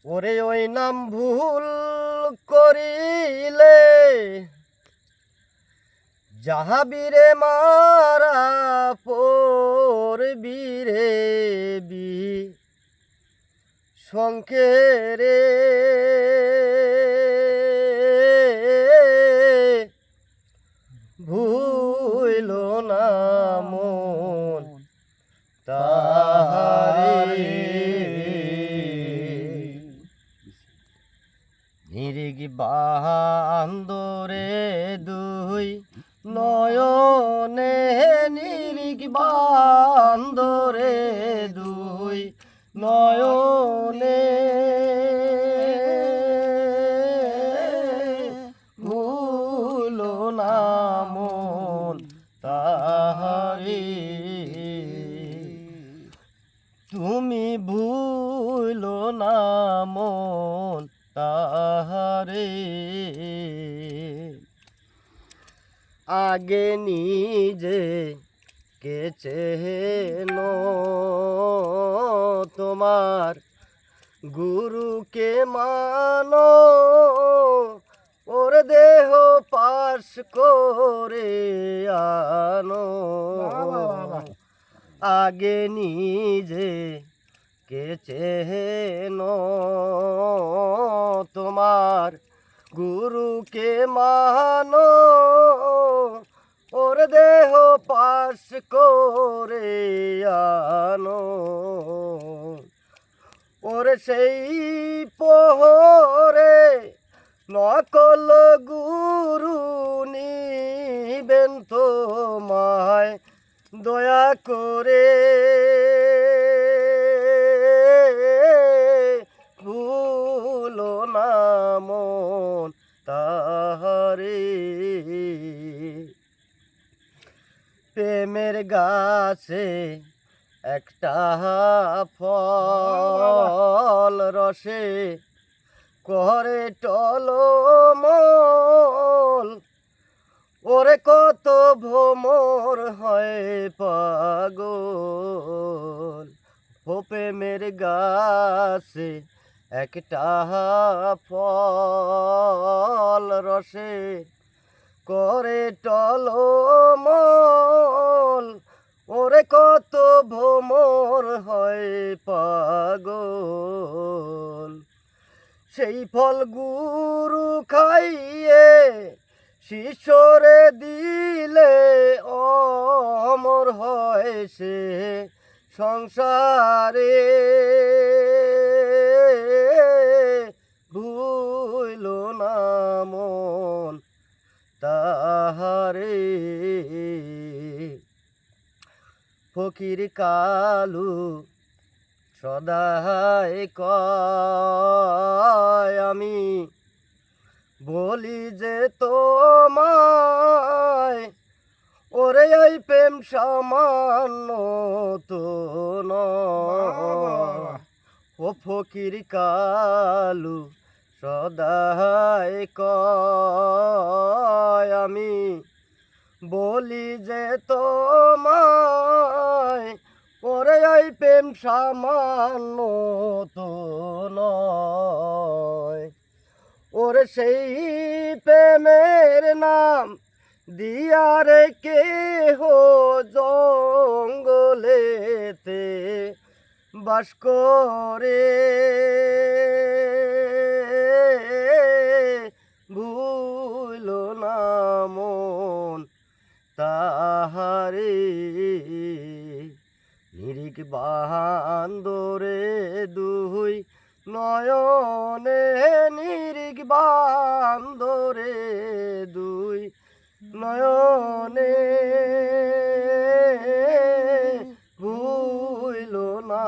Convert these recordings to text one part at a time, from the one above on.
ওরে ওই নাম ভুল করিলে যাহাবিরে মারা পড়বিরে বি শঙ্কেরে ভুইল না মন তাহারে নিরিগ বান্দরে দুই নয়নে নিরিগ বান্দরে দুই নয়নে ভুলো না মন তাহারে তুমি ভুলো না মন তাহারে আগে নিজে কে চেন তোমার গুরুকে মানো ওর দেহ পাশ করে আনো আগে নিজে কে চেন তোমার গুরুকে মানো ওর দেহ পাশ করে আনো ওর সেই পোহরে নকল গুরু নিবেন তোমায় দয়া করে ভুলো না মন তাহারে প্রেমের গাছে একটা ফল রসে করে টলমল ওরে কত ভ্রমর হয় পাগল ও প্রেমের গাছে একটা ফল রসে করে টলমল ওরে কত ভ্রমর হয় পাগল সেই ফল গুরু খাইয়ে শিশরে দিলে অমর হয় সে সংসারে ভুইল না মন তাহারে ফকির কালু সদাই কয় আমি বলি যে তোমায় ওরে এই প্রেম সামান্য তো নয় ও ফকির কালু সদাই কয় আমি বলি যে তোমায় ওরে এই প্রেম সামান্য তো নয় ওরে সেই প্রেমের নাম দিয়ারে কেহ জঙ্গলেতে বাস করে ভুইল না মন তাহারে নিরিগ বান্দরে দুই নয়নে নিরিগ বান্দরে দুই নয়নে ভুইল না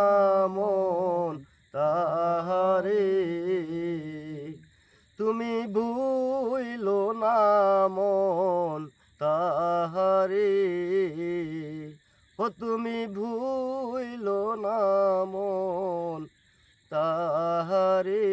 মন তাহারে তুমি ভুইল না মন তাহারে ও তুমি ভুইল না মন তাহারে